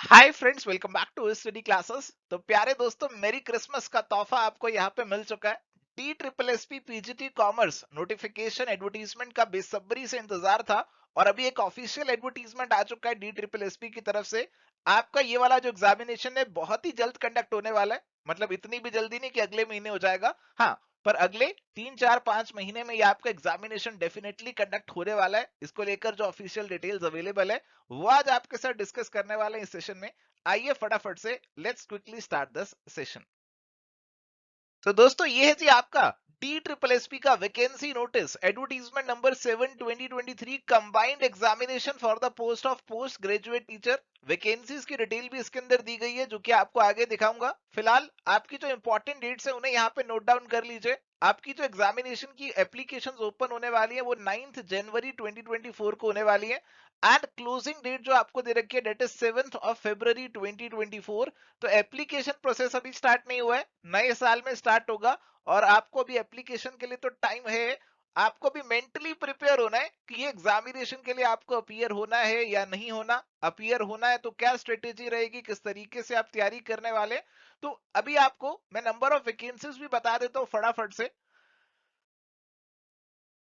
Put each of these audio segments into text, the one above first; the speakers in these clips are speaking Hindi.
Hi friends, welcome back to study classes. तो प्यारे दोस्तों, मेरी क्रिसमस का तोहफा आपको यहाँ पे मिल चुका है। D triple S P PGT commerce notification advertisement का बेसब्री से इंतजार था और अभी एक ऑफिशियल एडवर्टीजमेंट आ चुका है डी ट्रिपल एस पी की तरफ से। आपका ये वाला जो एग्जामिनेशन है बहुत ही जल्द कंडक्ट होने वाला है। मतलब इतनी भी जल्दी नहीं कि अगले महीने हो जाएगा, हाँ, पर अगले 3 4 5 महीने में ये आपका एग्जामिनेशन डेफिनेटली कंडक्ट होने वाला है। इसको लेकर जो ऑफिशियल डिटेल्स अवेलेबल है वो आज आपके साथ डिस्कस करने वाले हैं इस सेशन में। आइए फटाफट से let's quickly start this session. तो दोस्तों, ये है जी आपका डी ट्रिपल एस पी का vacancy notice advertisement number 7/2023 combined examination for the post of post graduate teacher. Vacancies की डिटेल भी इसके अंदर दी गई है जो कि आपको आगे दिखाऊंगा। फिलहाल आपकी जो इंपॉर्टेंट डेट्स है उन्हें यहाँ पे नोट डाउन कर लीजिए। आपकी जो एग्जामिनेशन की एप्लीकेशंस ओपन होने वाली है वो 9 जनवरी 2024 को होने वाली है। एंड क्लोजिंग डेट जो आपको दे रखी है डेट इज 7 फरवरी 2024। तो एप्लीकेशन प्रोसेस अभी स्टार्ट नहीं हुआ है, नए साल में स्टार्ट होगा। और आपको अभी एप्लीकेशन के लिए तो टाइम है। आपको भी मेंटली प्रिपेयर होना है कि ये एग्जामिनेशन के लिए आपको अपीयर होना है या नहीं होना। अपीयर होना है तो क्या स्ट्रेटेजी रहेगी, किस तरीके से आप तैयारी करने वाले। तो अभी आपको मैं नंबर ऑफ वैकेंसीज भी बता देता हूँ फटाफट से।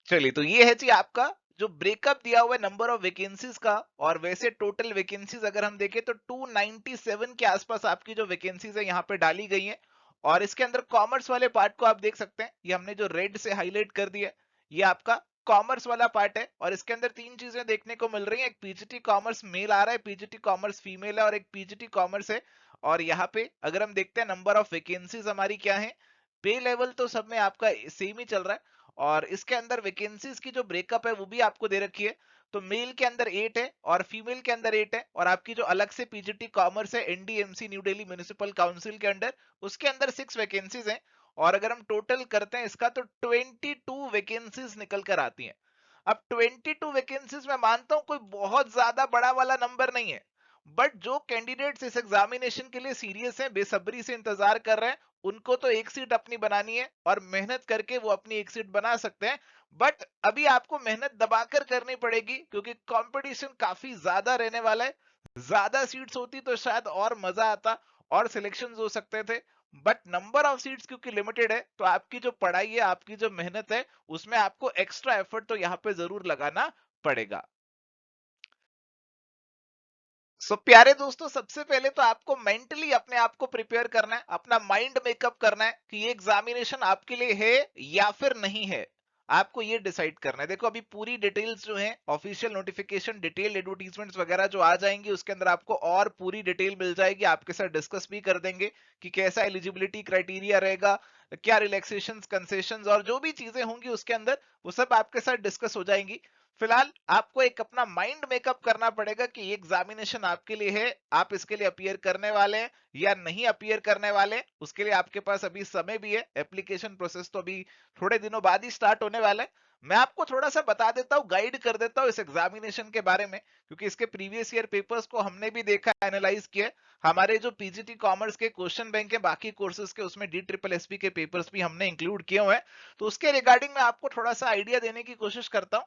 चलिए, तो ये है जी आपका जो ब्रेकअप दिया हुआ है नंबर ऑफ वैकेंसीज का। और वैसे टोटल वैकेंसीज अगर हम देखें तो 297 के आसपास आपकी जो वैकेंसीज है यहाँ पे डाली गई हैं। और इसके अंदर कॉमर्स वाले पार्ट को आप देख सकते हैं, ये हमने जो रेड से हाईलाइट कर दिया है ये आपका कॉमर्स वाला पार्ट है। और इसके अंदर तीन चीजें देखने को मिल रही हैं, एक पीजीटी कॉमर्स मेल आ रहा है, पीजीटी कॉमर्स फीमेल है और एक पीजीटी कॉमर्स है। और यहाँ पे अगर हम देखते हैं नंबर ऑफ वैकेंसीज हमारी क्या है, पे लेवल तो सब में आपका सेम ही चल रहा है। और इसके अंदर वैकेंसीज की जो ब्रेकअप है वो भी आपको दे रखी है। तो मेल के अंदर 8 है और फीमेल के अंदर 8 है। और आपकी जो अलग से पीजीटी कॉमर्स है NDMC new Delhi municipal council के अंडर, उसके अंदर 6 वैकेंसीज हैं। और अगर हम टोटल करते हैं इसका तो 22 वैकेंसीज निकल कर आती हैं। अब 22 वैकेंसीज मैं मानता हूं कोई बहुत ज्यादा बड़ा वाला नंबर नहीं है। बट जो कैंडिडेट्स इस एग्जामिनेशन के लिए सीरियस हैं, बेसब्री से इंतजार कर रहे हैं, उनको तो एक सीट अपनी बनानी है और मेहनत करके वो अपनी एक सीट बना सकते हैं। बट अभी आपको मेहनत दबाकर करनी पड़ेगी क्योंकि कंपटीशन काफी ज्यादा रहने वाला है। ज्यादा सीट्स होती तो शायद और मजा आता और सिलेक्शंस हो सकते थे। बट नंबर ऑफ सीट्स क्योंकि लिमिटेड है तो आपकी जो पढ़ाई है, आपकी जो मेहनत है, उसमें आपको एक्स्ट्रा एफर्ट तो यहाँ पे जरूर लगाना पड़ेगा। प्यारे दोस्तों, सबसे पहले तो आपको मेंटली अपने आप को प्रिपेयर करना है, अपना माइंड मेकअप करना है कि ये एग्जामिनेशन आपके लिए है या फिर नहीं है। आपको ये डिसाइड करना है। देखो, अभी पूरी डिटेल्स जो है, ऑफिशियल नोटिफिकेशन, डिटेल एडवर्टीजमेंट्स वगैरह जो आ जाएंगी उसके अंदर आपको और पूरी डिटेल मिल जाएगी। आपके साथ डिस्कस भी कर देंगे कि कैसा एलिजिबिलिटी क्राइटेरिया रहेगा, क्या रिलैक्सेशंस, कंसेशंस और जो भी चीजें होंगी उसके अंदर, वो सब आपके साथ डिस्कस हो जाएंगी। फिलहाल आपको एक अपना माइंड मेकअप करना पड़ेगा कि ये एग्जामिनेशन आपके लिए है, आप इसके लिए अपीयर करने वाले हैं या नहीं अपीयर करने वाले। उसके लिए आपके पास अभी समय भी है, एप्लीकेशन प्रोसेस तो अभी थोड़े दिनों बाद ही स्टार्ट होने वाला है। मैं आपको थोड़ा सा बता देता हूँ, गाइड कर देता हूँ इस एग्जामिनेशन के बारे में, क्योंकि इसके प्रीवियस ईयर पेपर्स को हमने भी देखा, एनालाइज किया। हमारे जो पीजीटी कॉमर्स के क्वेश्चन बैंक है बाकी कोर्सेज के, उसमें डी ट्रिपल एसपी के पेपर्स भी हमने इंक्लूड किए हुए हैं। तो उसके रिगार्डिंग मैं आपको थोड़ा सा आइडिया देने की कोशिश करता हूँ।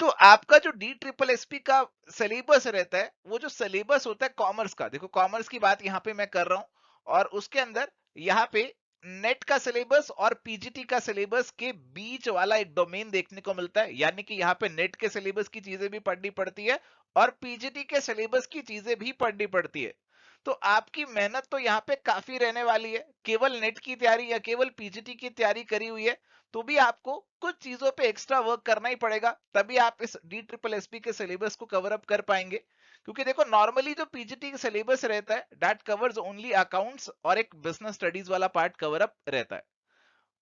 तो आपका जो डी ट्रिपल एसपी का सिलेबस रहता है, वो जो सिलेबस होता है कॉमर्स का, देखो कॉमर्स की बात यहाँ पे मैं कर रहा हूं, और उसके अंदर यहाँ पे नेट का सिलेबस और पीजीटी का सिलेबस के बीच वाला एक डोमेन देखने को मिलता है। यानी कि यहाँ पे नेट के सिलेबस की चीजें भी पढ़नी पड़ती है और पीजीटी के सिलेबस की चीजें भी पढ़नी पड़ती है। तो आपकी मेहनत तो यहाँ पे काफी रहने वाली है। केवल नेट की तैयारी या केवल पीजीटी की तैयारी करी हुई है तो भी आपको कुछ चीजों पे एक्स्ट्रा वर्क करना ही पड़ेगा, तभी आप इस डी ट्रिपल एसपी के सिलेबस को कवर अप कर पाएंगे। क्योंकि देखो, नॉर्मली जो पीजीटी का सिलेबस रहता है दैट कवर्स ओनली अकाउंट्स और एक बिजनेस स्टडीज वाला पार्ट कवर अप रहता है।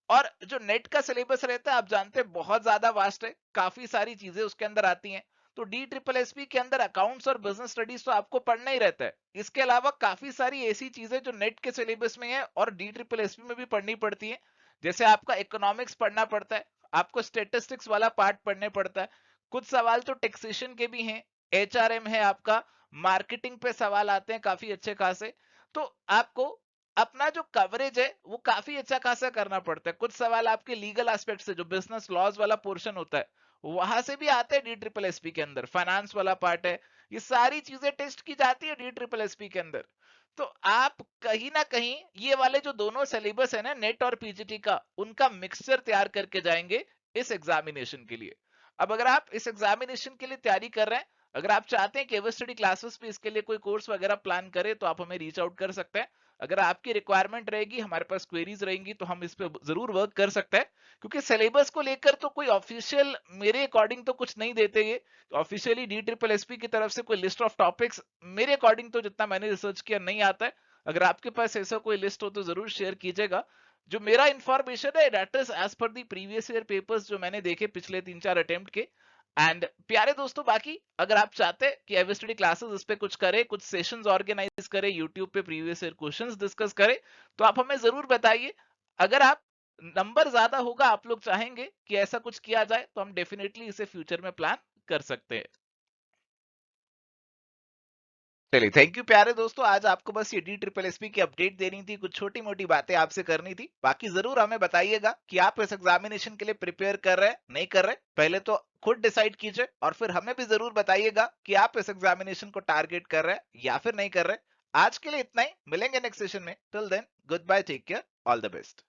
और जो नेट का सिलेबस रहता है आप जानते हैं बहुत ज्यादा वास्ट है, काफी सारी चीजें उसके अंदर आती हैं। तो डी ट्रिपल एसपी के अंदर अकाउंट्स और बिजनेस स्टडीज तो आपको पढ़ना ही रहता है। इसके अलावा काफी सारी ऐसी चीजें जो नेट के सिलेबस में है और डी ट्रिपल एसपी में भी पढ़नी पड़ती है। जैसे आपका इकोनॉमिक्स पढ़ना पड़ता है, आपको स्टेटिस्टिक्स वाला पार्ट पढ़ने पड़ता है, कुछ सवाल तो टैक्सेशन के भी हैं, एचआरएम है आपका, मार्केटिंग पे सवाल आते हैं काफी अच्छे खासे। तो आपको अपना जो कवरेज है वो काफी अच्छा खासा करना पड़ता है। कुछ सवाल आपके लीगल एस्पेक्ट से, जो बिजनेस लॉज वाला पोर्शन होता है, वहां से भी आते हैं डी ट्रिपल एसपी के अंदर, फाइनेंस वाला पार्ट है, ये सारी चीजें टेस्ट की जाती है डी ट्रिपल एसपी के अंदर। तो आप कहीं ना कहीं ये वाले जो दोनों सिलेबस है ना, नेट और पीजीटी का, उनका मिक्सचर तैयार करके जाएंगे इस एग्जामिनेशन के लिए। अब अगर आप इस एग्जामिनेशन के लिए तैयारी कर रहे हैं, अगर आप चाहते हैं कि एवर स्टडी क्लासेस पे इसके लिए कोई कोर्स वगैरह प्लान करें, तो आप हमें रीच आउट कर सकते हैं। अगर आपकी रिक्वायरमेंट रहेगी, हमारे पास क्वेरीज रहेंगी, तो हम इस पे जरूर वर्क कर सकते हैं। क्योंकि सिलेबस को लेकर तो कोई ऑफिशियल मेरे अकॉर्डिंग तो कुछ नहीं देते ये, ऑफिशियली डी ट्रिपल एसपी की तरफ से कोई लिस्ट ऑफ टॉपिक्स मेरे अकॉर्डिंग तो जितना मैंने रिसर्च किया नहीं आता है। अगर आपके पास ऐसा कोई लिस्ट हो तो जरूर शेयर कीजिएगा। जो मेरा इंफॉर्मेशन है that is as per the previous year papers जो मैंने देखे पिछले 3-4 अटेम्प्ट के। एंड प्यारे दोस्तों, बाकी अगर आप चाहते हैं कि एवर स्टडी क्लासेस इस पे कुछ करें, कुछ सेशंस ऑर्गेनाइज करें, यूट्यूब पे प्रीवियस ईयर क्वेश्चंस डिस्कस करें, तो आप हमें जरूर बताइए। अगर आप नंबर ज्यादा होगा, आप लोग चाहेंगे कि ऐसा कुछ किया जाए, तो हम डेफिनेटली इसे फ्यूचर में प्लान कर सकते हैं। चलिए, थैंक यू प्यारे दोस्तों। आज आपको बस ये डी ट्रिपल एसपी की अपडेट देनी थी, कुछ छोटी मोटी बातें आपसे करनी थी। बाकी जरूर हमें बताइएगा कि आप इस एग्जामिनेशन के लिए प्रिपेयर कर रहे हैं नहीं कर रहे, पहले तो खुद डिसाइड कीजिए, और फिर हमें भी जरूर बताइएगा कि आप इस एग्जामिनेशन को टारगेट कर रहे हैं या फिर नहीं कर रहे। आज के लिए इतना ही, मिलेंगे नेक्स्ट सेशन में। Till then, good bye, take care, all the best.